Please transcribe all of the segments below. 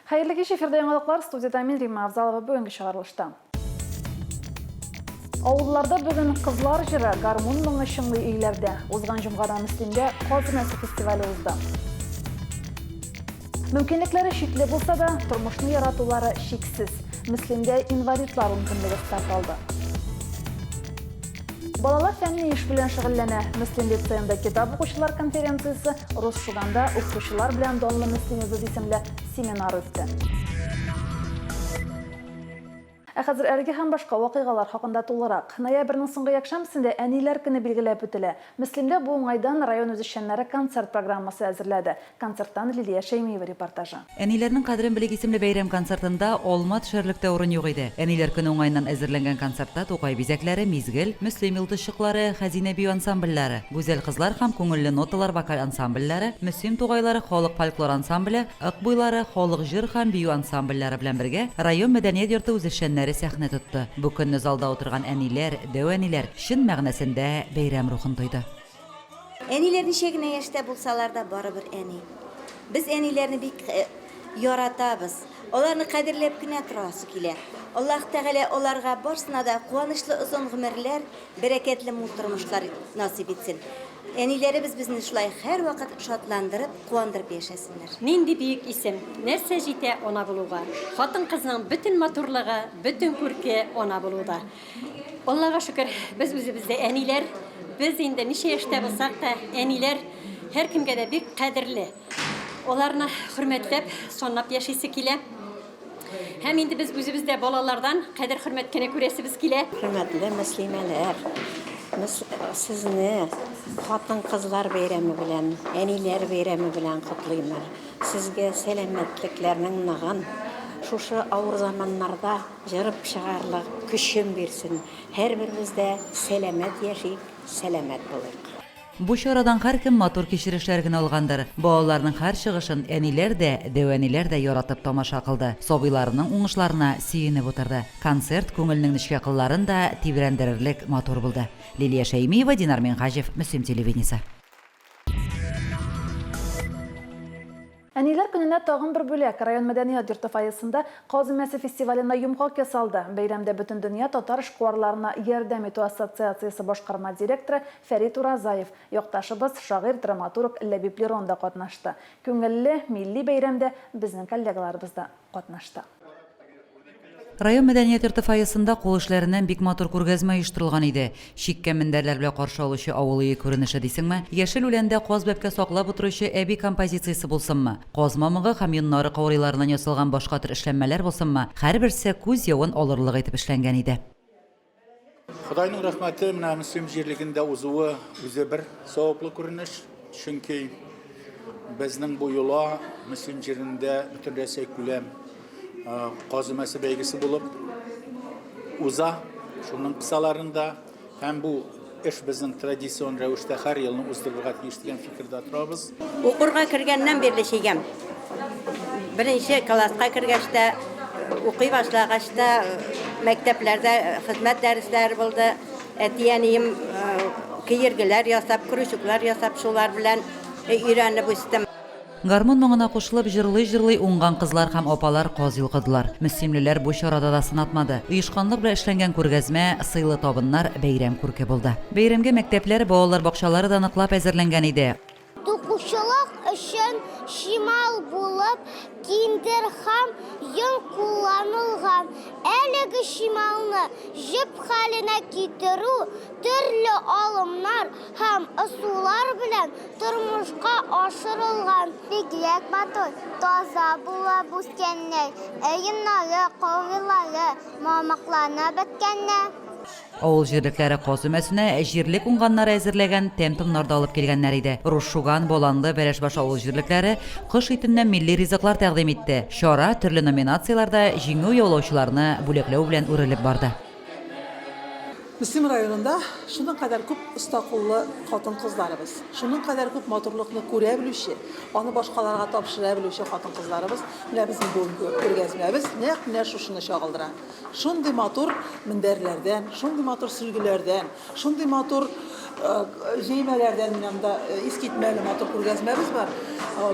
Hayırlı kеш efirde yanılıqlar studiyada men Rima Avzalova бүгінгі шығарылышта. Ауылларда бүгін қызлар жыры гармон мұңы шыңлы үйлерде озған жұмғадан үстінде Қозымәсі фестивалі озды. Мүмкінліктері шеклі болса да, тұрмышны яратулары шексіз. Мүслімде инвалидлар мүмкіндігі старталды. Балалар фәнни еш білен шығылләне. Мүслим лицейында китап оқушылар конференциясы Росшуганда оқушылар білен донлы Мүслим есімлі семинар өтті. Әхәзір әрге һәм башқа вақиғалар хақында толырақ. Ноябрьнең соңгы якшәмбесендә әниләр көне билгеләп үтелә. Мөслимдә бу уңайдан район үзешчәннәре концерт программасы әзерләде. Концерттан Лилия Шәймиева репортажы. Әниләрнең кадерен белек исемле бәйрәм концертында алма төшәрлектә урын юк иде. Әниләр көне уңайыннан әзерләнгән концертта Тукай бизәкләре, Мизгел, Мөслим йолдызчыклары, Хәзинә бию ансамбльләре, Гүзәл кызлар һәм күңелле ноталар вокаль ансамбльләре, Мөслим тугайлары халык фольклор ансамбле, Ык буйлары халык җыр һәм бию ансамбльләре белән бергә район мәдәният йорты үзешчәннәре сәхнә тотты. Бу көнне залда утырган әниләр, дәүәниләр чын мәгънәсендә бәйрәм рухын тойды. Әниләр ничегенә яшьтә булсалар да барыбер әни. Без әниләрне бик яратабыз. Аларны кадерләп кенә торасы килә. Аллаһ Тәгалә аларга барсына да куанычлы озын гомерләр, бәрәкәтле мул тормышлар насип итсен. Әниләребез безне шулай һәр вакыт шатландырып, куандырып яшәсеннәр. Нинди бийек исем, нәрсә җитә ана булуга. Хатын кызның бөтен матурлыгы, бөтен күрке ана булуда. Аллага шөкер, без үзебездә әниләр, без инде ничә яшьтә булсак та, әниләр һәр кемгә дә бик кадерле. Аларны хөрмәтләп, санап яшисе килә. Һәм инде без үзебездә балалардан кадер-хөрмәт кенә күрәсебез килә. Hürmetli müslimeler, sizni Xатын kızlar бәйрәме белән, әниләр бәйрәме белән котлыймын. Сезгә сәламәтлекләрнең ныгын, шушы авыр заманнарда җырып чыгарлык көчен бирсен. Һәрберебез дә сәламәт яшик, сәламәт булыйк. Бу чарадан һәркем матур кичерешләр генә алгандыр. Балаларның һәр чыгышын әниләр дә, дәвәниләр дә яратып тамаша кылды. Сабыйларның уңышларына сөенеп утырды. Концерт күңелнең нечкә кылларын да тибрәндерерлек матур булды. Лилия Шәймиева, Динар Минхаҗев, Мөслим телевидениесе. Әниләр көненә тагын бер бүләк район мәдәният йорты фойесында Козымәсе фестиваленә йомгак ясалды. Бәйрәмдә бөтен дөнья татар эшкуарларына ярдәм итү ассоциациясе башкарма директоры Фәрит Уразаев, якташыбыз шагыйрь, драматург Ләбиб Лерон да катнашты. Күңелле милли бәйрәмдә безнең коллегаларыбыз да катнашты. Район мәдәният йорты фойесында кул эшләреннән бик матур күргәзмә оештырылган иде. Чиккә мендәрләр белән каршы алучы авылы күренеше дисеңме? Яшел үләндә каз бәбкә саклап утыручы әби композициясе булсынмы? Каз мамыгы һәм йоннары кауриларыннан ясалган башка төр эшләнмәләр булсынмы? Һәрберсе күз явын алырлык итеп эшләнгән иде. Худайның рәхмәте менә Мөслим җирлегендә узуы үзе бер саваплы күренеш. Чөнки безнең бу юла Мөслим җирендә бөтен Россия күләм Козымәсе бәйгесе булып уза. Шуның кысаларында һәм бу эш безнең традицион рәвештә һәр елны уздырырга тиеш дигән фикердә торабыз. Укырга кергәннән бирле шигәм. Беренче класска кергәч тә, укый башлагач та мәктәпләрдә хезмәт дәресләре булды. Әтиәнием киергеләр ясап, күрүчүкләр ясап, шулар белән өйрәнеп үстем. Гармон моңына кушылып җырлый-җырлый уңган кызлар һәм апалар каз йылкыдылар. Мөслимлеләр бу чарада да сынатмады. Оешканлык белән эшләнгән күргәзмә, сыйлы табыннар бәйрәм күрке булды. Бәйрәмгә мәктәпләр, балалар бакчалары да ныклап әзерләнгән иде. Тукучылык өчен шимал булып, киндер һәм йон кулланылган. Әлеге шималны җеп хәленә китерү, төрле алымнар һәм ысуллар белән тормышка ашырылган. Бигрәк матур, таза булып үскәннәр, йоннары, каурилары, мамыкларны беткәннәр. Авыл җирлекләре Козымәсенә җирлек уңганнары әзерләгән тәм-томнарда алып килгәннәр иде. Рушуган, Боланлы, Бәрәшбаш авыл җирлекләре кыш итеннән милли ризыклар тәкъдим итте. Чара төрле номинацияләрдә җиңү яулаучыларны бүләкләү белән үрелеп барды. Müslim rayonunda şunun kadar küp üstaqullu qатын kızlarımız, şunun kadar küp motorluqni ko'ra biluvchi, onu boshqalarga topshira biluvchi qатын kızlarımız, bular bizim bu ko'rgazmamiz naq shuni shog'ildira. Shunday motor minderlerden, shunday motor sürgülerden, shunday motor jeymelerden minamda eskitmeli motor ko'rgazmamiz var.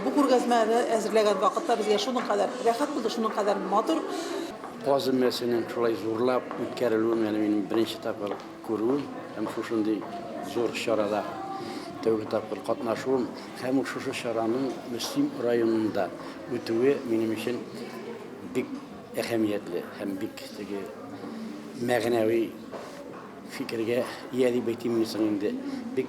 Bu ko'rgazmani әзерләгән vaqtda bizga shunun kadar rahat bo'ldi, shunun kadar motor Qazılmasının şolay zorlap ötkərilüyüm, yəni benim birinci tapır görüyüm, hem şuşunday zor şarada tövbe tapır qatnaşıyorum, hem şuşu şaranın Müslim rayonunda ötüyü benim için big ehemmiyetli, hem big məğnəvi fikirge iyəli beytimin indi big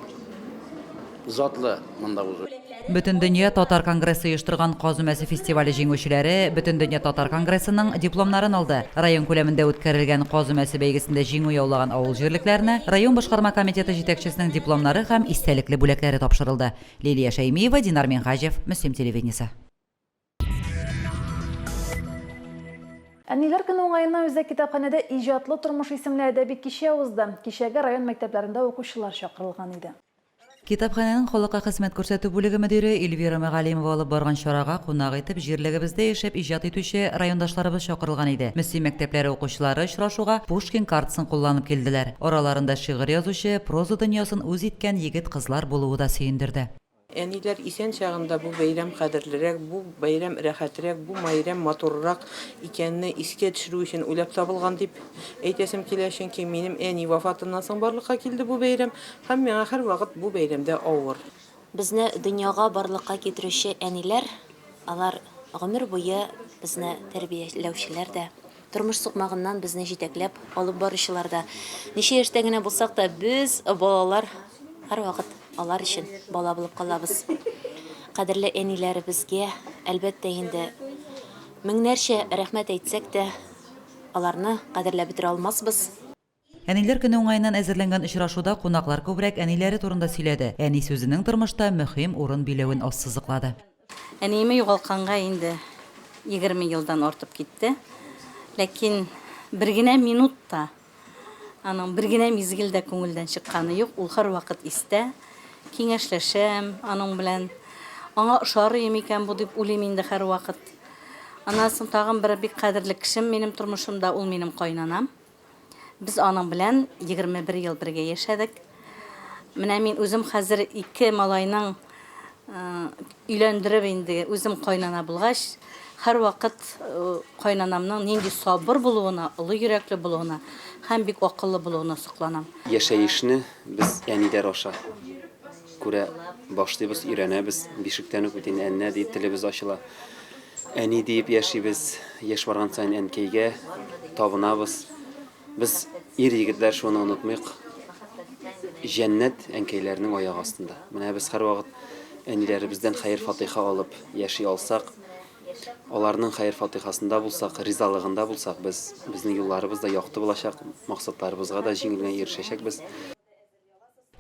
zatlı manda uzun. Бүтін дүния Татар конгрессы ұйыштырған Қазымәсі фестивалі жеңушілері Бүтін дүния Татар конгрессының дипломнарын алды. Район көлемінде өткәрелгән Қазымәсі бәйгесендә җиңү яулаган авыл җирлекләренә район башкарма комитеты җитәкчесенең дипломнары һәм истәлекле бүләкләре тапшырылды. Лилия Шәймиева, Динар Минхаҗев, Мөслим телевидениесе. Әниләр көне уңаеннан Үзәк китапханәдә иҗатлы тормыш исемле әдәби кичә узды. Кичәгә район мәктәпләрендә укучылар чакырылган иде. Китапханәнең халыкка хезмәт күрсәтү бүлеге мөдире Эльвира Мәгалимова алып барган чарага кунак итеп җирлегебездә яшәп иҗат итүче райондашларыбыз чакырылган иде. Мөслим мәктәпләре укучылары очрашуга Пушкин картасын кулланып килделәр. Араларында шигырь язучы, проза дөньясын үз иткән егет-кызлар булуы да сөендерде. Әниләр исән чагында бу бәйрәм кадерлерәк, бу бәйрәм рәхәтрәк, бу бәйрәм матуррак икәнне искә төшерү өчен уйлап табылган дип әйтәсем килә, чөнки минем әни вафатыннан соң барлыкка килде бу бәйрәм, һәм миңа һәрвакыт бу бәйрәмдә авыр. Безне дөньяга барлыкка китерүче әниләр, алар гомер буе безне тәрбияләүчеләр дә, тормыш сукмагыннан безне җитәкләп алып баручылар да. Ничә яшьтә генә булсак та без балалар һәрвакыт алар өчен бала булып калабыз. Кадерле әниләребезгә әлбәттә инде меңнәрчә рәхмәт әйтсәк тә, аларны кадерләп бетерә алмаспыз. Әниләр көне уңаеннан әзерләнгән очрашуда кунаклар күбрәк әниләре турында сөйләде. Әни сүзенең тормышта мөһим урын биләвен ассызыклады. Әниме югалканга инде 20 елдан артып китте. Ләкин бер генә минутта, аның бер генә мизгелдә күңелдән чыкканы юк, ул һәрвакыт истә. Киңәшләшәм, аның белән аңа ошарым икән бу дип уйлыйм инде һәрвакыт. Аннан соң тагын бер бик кадерле кешем минем тормышымда, ул минем кайнанам. Без аның белән 21 ел бергә яшәдек. Менә мин үзем хәзер 2 малайның өйләндереп инде үзем кайнана булгач, һәрвакыт кайнанамның нинди сабыр булуына, улы йөрәкле булуына һәм бик акыллы булуына сокланам. Яшәешне без әниләр аша күрә башлыйбыз, өйрәнәбез, бишектән үк бит әннә дип телебез ачыла. Әни дип яшибез, яшь барган саен әнкәйгә табынабыз. Biz ир-егетләр шуны онытмыйк. Җәннәт әнкәйләрнең аяк астында. Менә без һәрвакыт әниләребездән хәйр-фатиха алып яши алсак, аларның хәйр-фатихасында булсак, ризалыгында булсак, безнең юлларыбыз да якты булачак, максатларыбызга да җиңелгә ирешәчәкбез.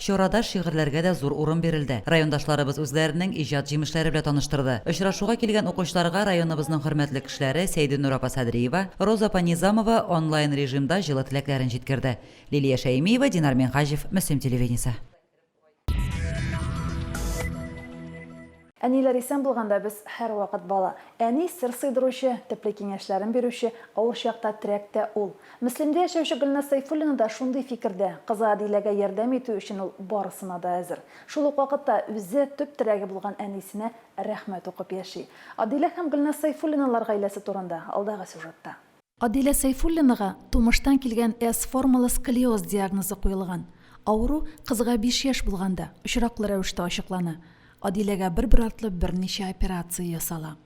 Чарада шигырьләргә дә зур урын бирелде. Райондашларыбыз үзләренең иҗат җимешләре белән таныштырды. Очрашуга килгән укучыларга районыбызның хөрмәтле кешеләре Сәйдинур апа Садриева, Роза Панизамова онлайн режимда җылы теләкләрен җиткерде. Лилия Шәймиева, Динар Минхаҗев, Мөслим телевидениесе. Әниләр исән булганда без һәрвакыт бала. Әни сер сыйдыручы, төпле киңәшләрен бирүче, авыр чакта терәктә ул. Мөслимдә яшәүче Гөлназ Сайфуллина да шундый фикердә. Кызы Адиләгә ярдәм итү өчен ул барысына да әзер. Шул ук вакытта үзе төп терәге булган әнисенә рәхмәт укып яши. Адилә һәм Гөлназ Сайфуллиналар гаиләсе турында алдагы сюжетта. Адилә Сайфуллинага тумыштан килгән С-формалы сколиоз диагнозы куелган. Авыру кызга 5 яшь булганда очраклы рәвештә ачыклана. Адиләгә бер артлы берничә операция ясала.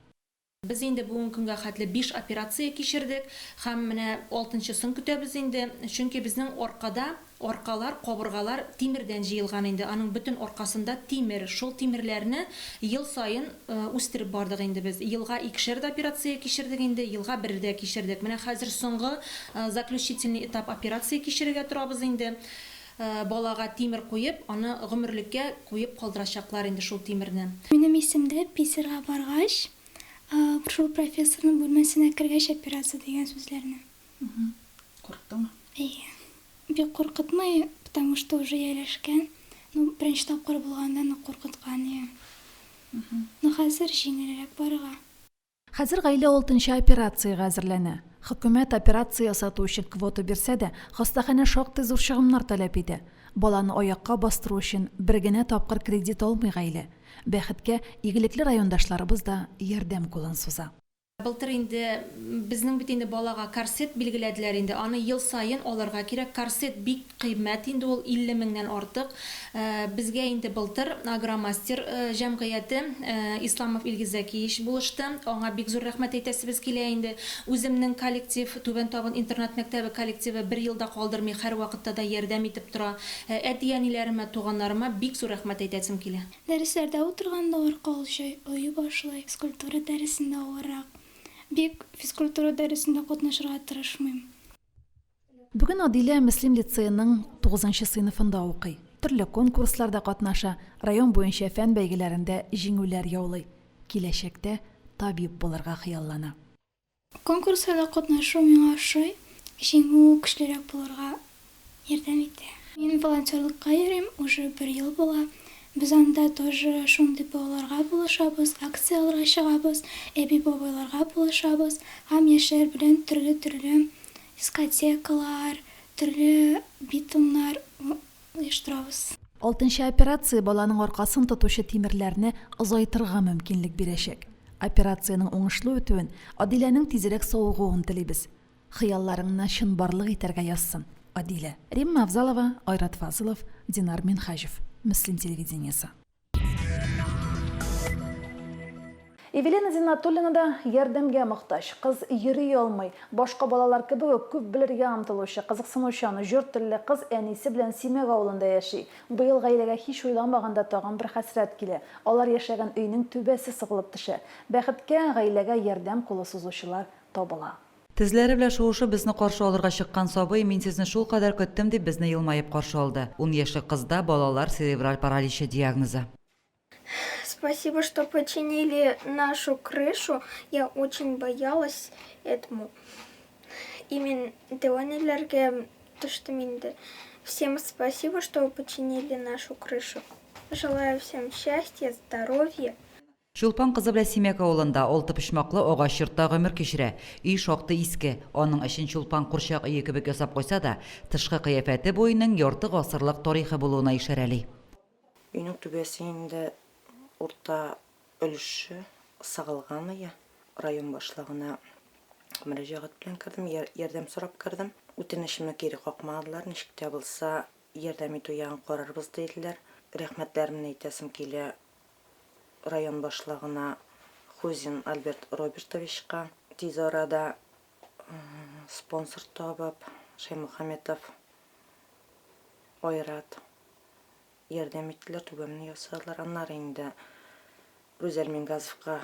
Biz инде бүгенге көнгә хәтле 5 операция кичердек һәм менә 6-сын көтәбез инде. Чөнки безнең аркалар, кабыргалар тимердән җыелган инде. Аның бөтен аркасында тимер. Шул тимерләрне ел сайын үстереп бардык инде без. Елга 2 операция кичердек инде, елга 1 кичердек. Менә хәзер соңгы заключительный этап операция кичерергә торабыз инде. Балага тимер куеп, аны гомерлеккә куеп калдырачаклар инде шул тимерне. Минем исемдә Писарга баргач, шул профессорның бүлмәсенә кергәч операция дигән сүзләрне. Курыктыңмы? Әйе. бик куркытмый, потому что уже yerleşken. Ну, birinci тапкыр булганда куркыткан иде. Ну, хәзер җиңелрәк барга. Хәзер гаилә 6-нчы операциягә әзерләнә. Хөкүмәт операция ясату өчен квота бирсә дә, хастаханә шактый зур чыгымнар таләп итә. Баланы аякка бастыру өчен бер генә тапкыр кредит алмый гаилә. Бәхеткә, игелекле райондашларыбыз да ярдәм кулын суза. Былтыр инде безнең бит инде балага корсет билгеләделәр инде. Аны ел сайын алырга кирәк. Корсет бик кыйммәт инде, ул 50 меңнән артык. Безгә инде былтыр Агромастер җәмгыяте Исламов Илгиз Зәкиевич булышты. Аңа бик зур рәхмәт әйтәсебез килә инде. Үземнең коллектив, Түбән Табын интернат мәктәбе коллективы 1 елда калдырмый һәр вакытта да ярдәм итеп тора. Әти-әниләремә, туганнарыма бик зур рәхмәт әйтәсем килә. Дәресләрдә утырганда аркалычы ой башлый, физкультура дәресендә авыррак. Бик физкультура дәресендә катнашырга тырышмыйм. Бүген Адилә Мөслим лицейның 9-нчы сыйныфында укый. Төрле конкурсларда катнаша, район буенча фән бәйгеләрендә җиңүләр яулый. Киләчәктә табиб булырга хыяллана. Конкурсларда катнашу миңа ошый, җиңү көчлерәк булырга ярдәм итә. Мин волонтерлыкка йөрим, уже 1 ел була. Без анда тоже шундый балаларга булышабыз, акцияларга чыгабыз, әби бабайларга булышабыз, һәм яшьләр белән төрле дискотекалар, төрле битумнар оештырабыз. 6-нчы операция баланың аркасын тотучы тимерләрне озайтырга мөмкинлек бирәчәк. Операциянең уңышлы үтүен, Адиләнең тизрәк савыгуын телибез. Хыялларыңны чынбарлык итәргә язсын. Адилә. Римма Авзалова, Айрат Фазылов, Динар Минхаҗев. Мөслим телевидениесе. Эвелина Зиннатуллина да ярдәмгә мохтаҗ. Кыз йөри алмый, башка балалар кебек күп белергә омтылучы, кызыксынучы җорт телле кыз әнисе белән Симәк авылында яши. Быел гаиләгә һич уйламаганда тагын бер хәсрәт килә. Алар яшәгән өйнең түбәсе сыгылып төшә. Бәхеткә гаиләгә ярдәм кулы сузучылар табыла. Тезләре белән шуышы безне каршы алырга чыккан сабый, мин сезне шул кадәр көттем дип безне елмаеп каршы алды. 10 яшьлек кызда балалар церебраль параличы диагнозы. Спасибо, что починили нашу крышу. Я очень боялась этому. Именно Теонилерге, то что минде. Всем спасибо, что починили нашу крышу. Желаю всем счастья, здоровья. Чулпан кызы белән Симәк авылында 6 пычмаклы агач йортта гомер кичерә. Үй шактый иске, аның өчен Чулпан курчак өе кебек ясап куйса да, тышкы кыяфәте буйның ярты гасырлык тарихы булуына ишарәли. Өйнең түбәсендә урта өлеше сыгылган иде. Район башлыгына мөрәҗәгать белән кирдем, ярдәм сорап кирдем. Үтенечемне кире какмадылар, ничек тә булса ярдәм итү ягын карарбыз диделәр. Рәхмәтләремне әйтәсем килә район башлыгына Хузин Альберт Робертовичка. Тиз арада спонсор табып, Шаймөхәмәтов Айрат ярдәм иттеләр, түбәмне ясадылар. Аннары инде Рүзәл Мингазовка.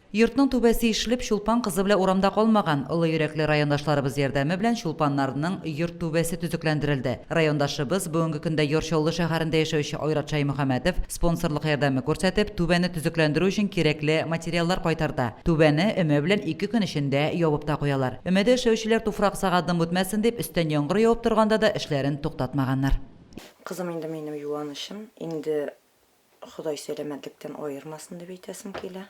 Йортның түбәсе ишелеп, Чулпан кызы белән урамда калмаган. Улы йөрәкле райондашларыбыз ярдәме белән Чулпаннарның йорт түбәсе төзекләндерелде. Райондашыбыз бүгенге көндә Йорчаллы шәһәрендә яшәүче Айрат Шаймөхәмәтов спонсорлык ярдәме күрсәтеп, түбәне төзекләндерү өчен кирәкле материаллар кайтарды. Түбәне өме белән 2 көн эчендә ябып та куялар. Өмәдә эшләүчеләр туфрак сагатдан үтмәсен дип, өстән яңгыр явып торганда да эшләрен туктатмаганнар. Кызым инде минем юанышым, инде Ходай сәламәтлектән аермасын дип әйтәсем килә.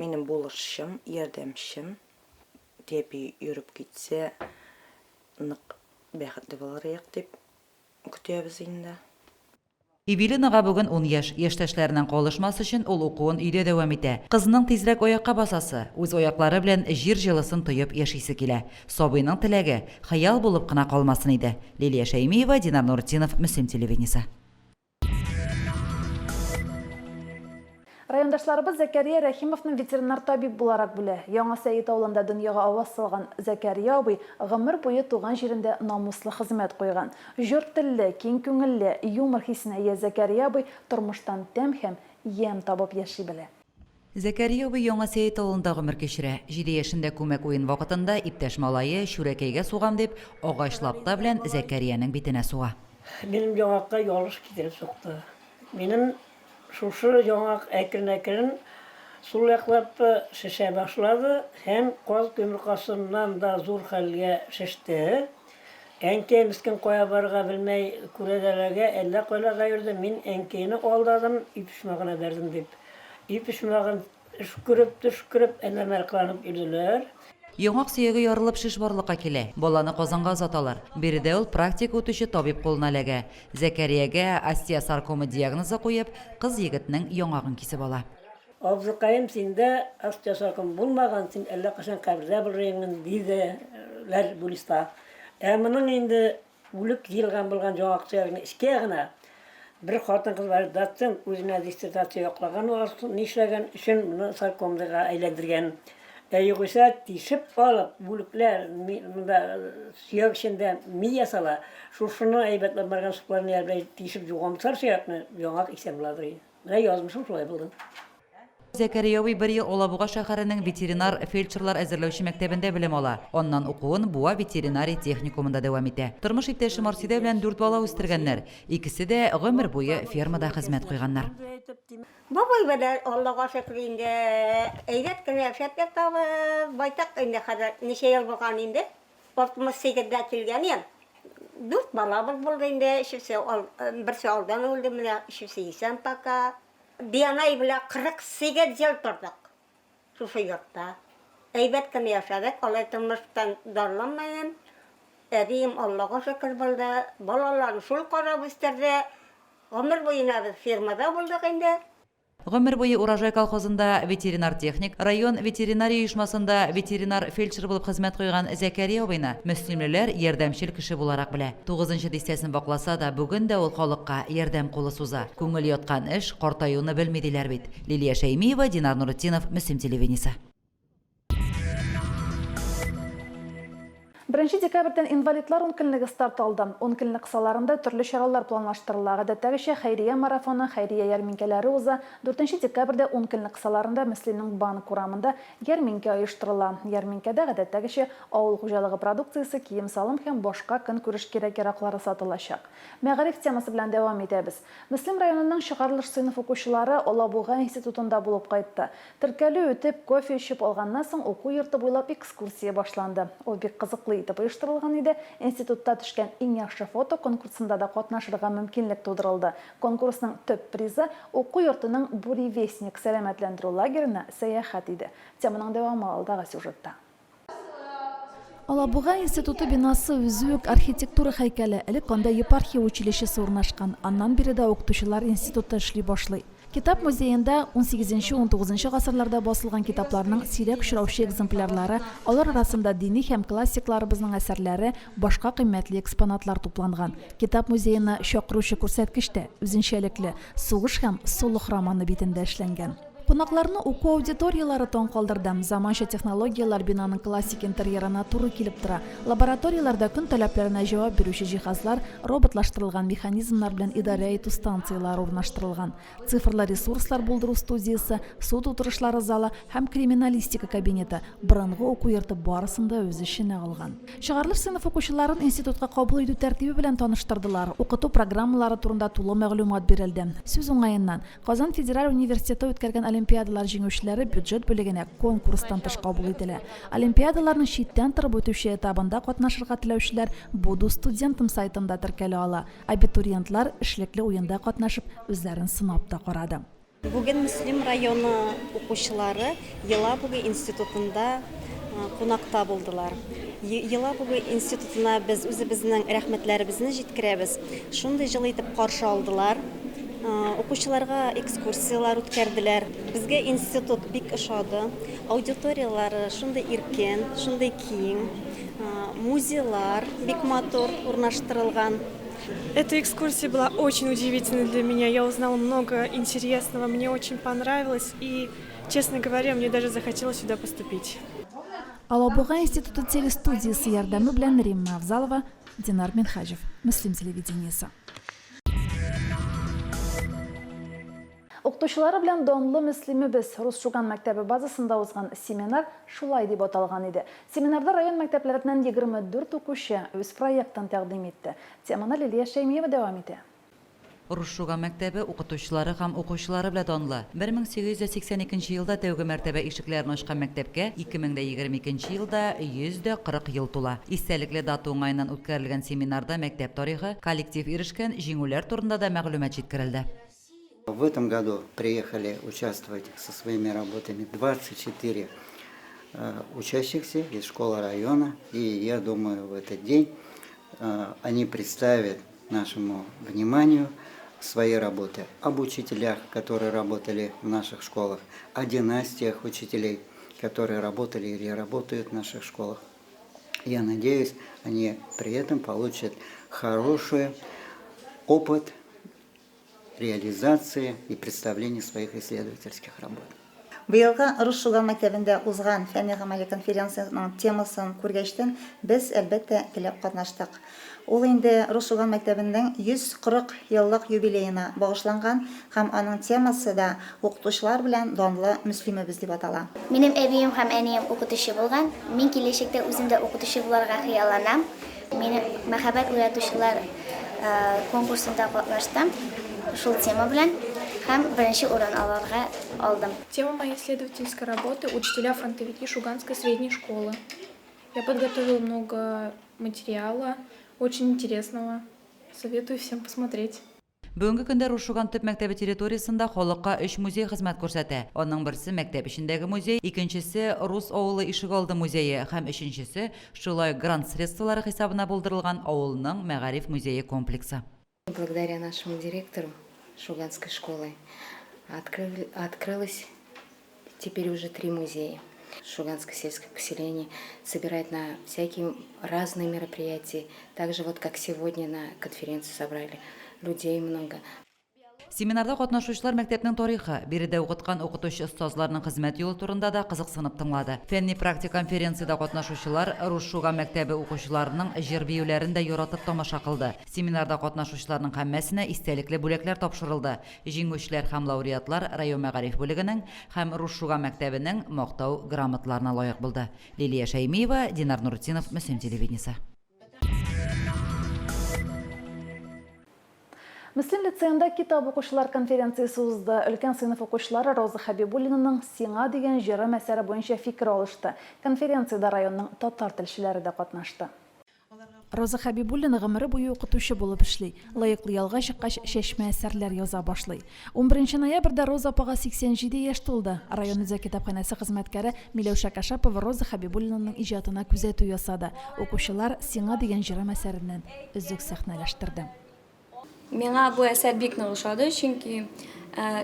Минем булышчым, ярдәмчем, тәпи йөреп китсә, нык бәхетле булырык дип көтәбез инде. Эвелинага бүген 10 яшь, яшьтәшләреннән калышмас өчен ул укуын өйдә дәвам итә. Кызның тизрәк аякка басасы, үз аяклары белән җир җылысын тоеп яшисе килә. Сабыйның теләге хыял булып кына калмасын иде. Лилия Шәймиева, Динар Нуртдинов, Мөслим телевидениесе. Райондашларыбыз Зәкәрия Рәхимовны ветеринар табиб буларак белә. Яңа Сәйит авылында дөньяга аваз салган Зәкәрия абый гомер буе туган җирендә намуслы хезмәт куйган. Җорт телле, киң күңелле, юмор хисенә ия Зәкәрия абый тормыштан тәм һәм ям табып яши белә. Зәкәрия абый Яңа Сәйит авылында гомер кичерә. 7 яшендә күмәк уен вакытында иптәш малае шүрәкәйгә сугам дип, агач лапта белән Зәкәрияның битенә суга. Минем яңакка ялгыш китереп сукты. Минем шушы яңак әкрен-әкрен сул яклап шешә башлады һәм каз көмыркасыннан да зур хәлгә шеште. Әнкей мискен коя барга белмәй күрәләргә, әллә койларга йөрде. Мин әнкейне алдадым, ипишмагына бердем дип. Ипишмагын өшкүреп, әнәмәркланып йөрделәр. Яңак сөяге ярылып шиш барлыкка килә. Баланы Казанга озаталар. Биредә ул практика үтүче табиб кулына эләгә. Зәкәриягә остеосаркома диагнозы куеп, кыз егетнең яңагын кисеп ала. Абзыкаем синдә остеосарком булмаган, син әллә кашан кабердә булырың диделәр булиста. Моның инде үлеп җилгән булган яңак сөягенә искә генә bir хатын кыз бар, датсын үзенә диссертация яклаган, нишләгән өчен моны саркомага әйләндергән. Югыйсә тишеп алып, бүлекләр сөяк эчендә ми ясала. Шушыны әйбәтләп барган супларны ярбай тишеп югамсар сөякне яңак исән буладыр. Менә язмышым шулай булды. Зәкәрия абый 1 ел Алабуга шәһәренең ветеринар фельдшерлар әзерләүче мәктәбендә белем ала. Аннан укуын Буа ветеринария техникумында дәвам итә. Тормыш иптәше Марсида белән 4 бала үстергәннәр. Икесе дә гомер буе фермада хезмәт куйганнар. Бабай белән Аллага шөкер инде әйдәт кенә яшәп ятабы, байтак инде хәзер ничә ел булган инде. 68дә килгән ям. 4 балабыз булды инде, берсе алдан үлде, менә икесе исән пока. Дианай белән 48 ел тордык. Шушы йортта. Әйбәт кенә яшәдек, алай тормыштан дарланмайым. Әбием Аллага шөкер булды, балаларны шул карап үстерде. Гомер буена без фермада булдык инде. Гомер буе Урожай колхозында ветеринар техник, район ветеринария оешмасында ветеринар фельдшер булып хезмәт куйган Зәкәрия абыйны мөслимлеләр ярдәмчел кеше буларак белә. 9нчы дистәсен бакласа да, бүген дә ул халыкка ярдәм кулы суза. Күңел яткан эш картаюны белми диләр бит. Лилия Шәймиева, Динар Нуретдинов, Мөслим телевидениесе. 1 декабрьдән инвалидлар 10 көнлеге старт алды. 10 көнлек кысаларында төрле чаралар планлаштырыла. Гадәттәгечә хәйрия марафоны, хәйрия ярминкәләре уза. 4 декабрьдә 10 көнлек кысаларында Мөслимнең банк урамында ярминкә оештырыла. Ярминкәдә гадәттәгечә авыл хуҗалыгы продукциясе, кием-салым һәм башка көнкүреш кирәк-яраклары сатылачак. Мәгариф темасы белән дәвам итәбез. Мөслим районының чыгарылыш сыйныф укучылары Алабуга институтында булып кайтты. Теркәлү үтеп, кофе эчеп алганнан соң уку йорты буйлап экскурсия башланды. Ул бик кызыклы итеп оештырылган иде. Институтта төшкән иң яхшы фото конкурсында да катнашырга мөмкинлек тудырылды. Конкурсның төп призы уку йортының Буревестник сәламәтләндерү лагерына сәяхәт иде. Теманың дәвамы алдагы сюжетта. Алабуга институты бинасы үзүк архитектура һәйкәле. Элек анда епархия училищесы урнашкан. Аннан бире дә укытучылар институтта эшли башлый. Китап музеенда 18-19 гасырларда басылган китапларның сирәк очраучы экземплярлары, алар арасында дини һәм классикларыбызның әсәрләре, башка кыйммәтле экспонатлар тупланган. Китап музеена чакыручы күрсәткечтә үзенчәлекле сугыш һәм сулык романы битендә эшләнгән. Кунакларны уку аудиториялары таң калдырды. Заманча технологиялар бинаның классик интерьерына туры килеп тора. Лабораторияларда көн таләпләренә җавап бирүче җиһазлар, роботлаштырылган механизмнар белән идарә итү станциялары урнаштырылган. Цифрлы ресурслар булдыру студиясе, суд утырышлары залы һәм криминалистика кабинеты борынгы уку йорты барысында үз эшенә алган. Чыгарылыш сыйныф укучыларын институтка кабул итү тәртибе белән таныштырдылар. Укыту программалары турында тулы мәгълүмат бирелде. Сүз уңаеннан Казан федераль университеты үткәргән олимпиадалар җиңүчеләре бюджет бүлегенә конкурстан тыш кабул ителә. Олимпиадаларның читтән торып үтүче этабында катнашырга теләүчеләр Буду студентым сайтында теркәлә ала. Абитуриентлар эшлекле уенда катнашып үзләрен сынап та карады. Бүген Мөслим районы укучылары Елабуга институтында кунакта булдылар. Елабуга институтына без үзебезнең рәхмәтләребезне җиткерәбез. Шундый җылы итеп каршы алдылар. Укучыларга экскурсиялар үткәрделәр. Безгә институт бик ошады. Аудиториялары шундый иркен, шундый киң. Музейлар бик матур урнаштырылган. Эта экскурсия была очень удивительной для меня. Я узнала много интересного, мне очень понравилось. И, честно говоря, мне даже захотелось сюда поступить. Алабуга институты телестудиясы ярдәме белән Римма Авзалова, Динар Минхаҗев, Мөслим телевидениесе. Укытучылары белән данлы Мөслимебез Рус Шуган мәктәбе базасында узган семинар шулай дип аталган иде. Семинарда район мәктәпләреннән 24 укучы үз проектын тәкъдим итте. Теманы Лилия Шәймиева дәвам итә. Рус-Шуган мәктәбе укытучылары һәм укучылары белән данлы. 1882 елда тәүге мәртәбә ишекләрен ачкан мәктәпкә 2022 елда 140 ел тула. Истәлекле дата уңаеннан үткәрелгән семинарда мәктәп тарихы, коллектив ирешкән җиңүләр турында да мәгълүмат җиткерелде. В этом году приехали участвовать со своими работами 24 учащихся из школы района. И я думаю, в этот день они представят нашему вниманию свои работы об учителях, которые работали в наших школах, о династиях учителей, которые работали или работают в наших школах. Я надеюсь, они при этом получат хороший опыт реализации и представления своих исследовательских работ. Быелгы Рус-Шуган мәктәбендә узган фәнни-гамәли конференцияның темасын күргәчтән без әлбәттә теләп катнаштык. Ул инде Рус-Шуган мәктәбенең 140 еллык юбилеена багышланган һәм аның темасы да укытучылар белән данлы мөслимебез дип атала. Минем әбием һәм әнием укытучы булган. Мин киләчәктә үзем дә укытучы буларга хыялланам. Мин мәхәббәт уятучылар конкурсында катнаштым. Шул тема белән һәм беренче урын алырга алдым. Тема моей исследовательской работы – учителя-фронтовики Шуганской средней школы. Я подготовила много материала, очень интересного. Советую всем посмотреть. Бүгенге көндә Рус-Шуган төп мәктәбе территориясендә халыкка 3 музей хезмәт күрсәтә. Аның берсе мәктәп эчендәге музей, икенчесе Рус авылы Ишегалды музее һәм өченчесе шулай грант средстволары хисабына булдырылган авылның мәгариф музее комплексы. Благодаря нашему директору Шуганской школы открылось теперь уже 3 музея. Шуганское сельское поселение собирает на всякие разные мероприятия. Также вот как сегодня на конференцию собрали, людей много. Семинарда катнашучылар мәктәпнең тарихы, биредә укыткан укытучы остазларның хезмәт юлы турында да кызыксынып тыңлады. Фәнни-практик конференцияда катнашучылар Рус-Шуган мәктәбе укучыларының җыр биюләрен дә яратып тамаша кылды. Семинарда катнашучыларның һәммәсенә истәлекле бүләкләр тапшырылды. Җиңүчеләр һәм лауреатлар район мәгариф бүлегенең һәм Рус-Шуган мәктәбенең мактау грамоталарына лаек булды. Лилия Шәймиева, Динар Нуртдинов, Мөслим телевидениесе. Мөслим лицейында китап укучылар конференциясы узды. Өлкән сыйныф укучылары Роза Хәбибуллинаның «Сиңа» дигән җыры мәсьәле буенча фикер алышты. Конференцияда районның татар телчеләре дә катнашты. Роза Хәбибуллина гомере буе укытучы булып эшли. Лаеклы ялга чыккач чәчмә әсәрләр яза башлый. 11 ноябрьдә Роза апага 87 яшь тулды. Район үзәк китапханәсе хезмәткәре Миләүшә Кашапова Роза Хәбибуллинаның иҗатына күзәтү ясады. Укучылар «Сиңа» дигән җыры мәсьәленнән өзек сәхнәләштерде. Миңа бу әсәр бик нык ошады, чөнки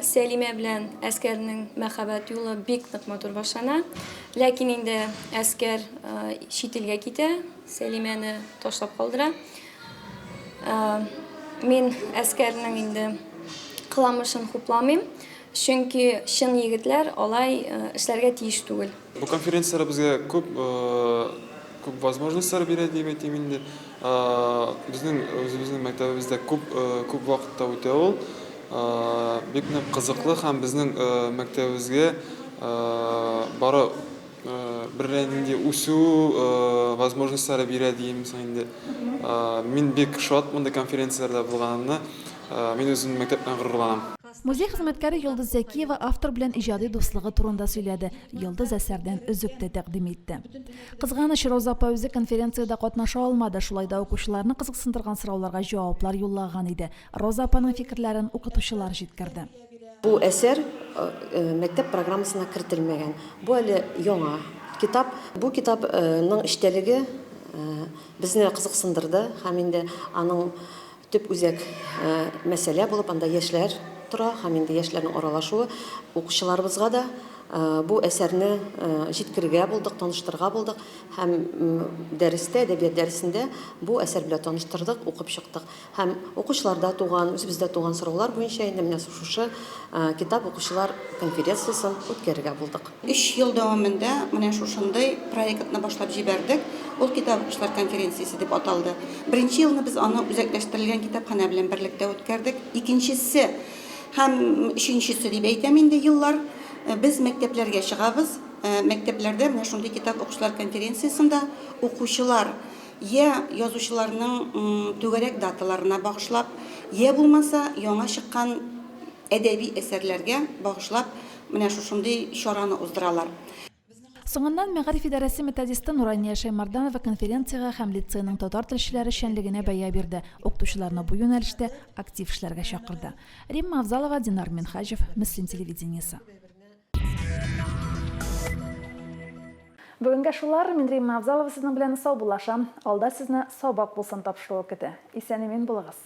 Сәлимә белән Әскәрнең мәхәббәт юлы бик нык матур башлана. Ләкин инде Әскәр чит илгә китә, Сәлимәне ташлап калдыра. Мин Әскәрнең инде кыламышын хупламыйм, чөнки чын егетләр алай эшләргә тиеш түгел. Бу конференция безгә күп возможностьлар бирә дип әйтим инде. Безнең мәктәбебездә күп вакытта үтә ул. Бик нык кызыклы һәм безнең мәктәбебезгә бары бернинди үсү возможностьлары бирә диемсең инде. Мин бик шат монда конференцияләрдә булганымны, мин үзем мәктәптән горурланам. Музей хезмәткәре Йолдыз Зәкиева автор белән иҗади дуслыгы турында сөйләде. Йолдыз әсәрдән өзек тә тәкъдим итте. Кызганыч, Роза апа үзе конференцияда катнаша алмады, шулай да укучыларны кызыксындырган сорауларга җаваплар юллаган иде. Роза апаның фикерләрен укытучылар җиткерде. Бу әсәр мәктәп программасына кертелмәгән. Бу әле яңа китап. Бу китапның эчтәлеге безне кызыксындырды һәм инде аның төп үзәк мәсьәлә булып анда яшьләр тора һәм инде яшьләрнең аралашуы укучыларыбызга да бу әсәрне җиткерергә булдык, таныштырырга булдык һәм дәрестә, әдәбият дәресендә бу әсәр белән таныштырдык, укып чыктык. Һәм укучыларда туган, үзебездә туган сораулар буенча инде менә шушы китап укучылар конференциясын үткәрергә булдык. 3 ел дәвамында менә шушындай проектны башлап җибәрдек. Ул китап укучылар конференциясе дип аталды. Беренче елны без аны үзәкләштерелгән китапханә белән берлектә үткәрдек. Икенчесе һәм өченчесе дип әйтәм инде еллар без мәктәпләргә чыгабыз. Мәктәпләрдә менә шундый китап укучылар конференциясында укучылар я язучыларның түгәрәк даталарына багышлап, я булмаса яңа чыккан әдәби әсәрләргә багышлап, менә шушындый чараны уздыралар. Соңыннан Мәгариф идарәсе методисты Нурания Шаймарданова конференцияга һәм лицейның татар телчеләре эшчәнлегенә бәя бирде. Укытучыларны бу юнәлештә актив эшләргә чакырды. Римма Авзалова, Динар Минхаҗев, Мөслим телевидениесе. Бүгенге шулар, мин Римма Авзалова сезнең белән сау булашам. Алда сезне саубак булсын тапшыруы көтә. Исән-имин булыгыз.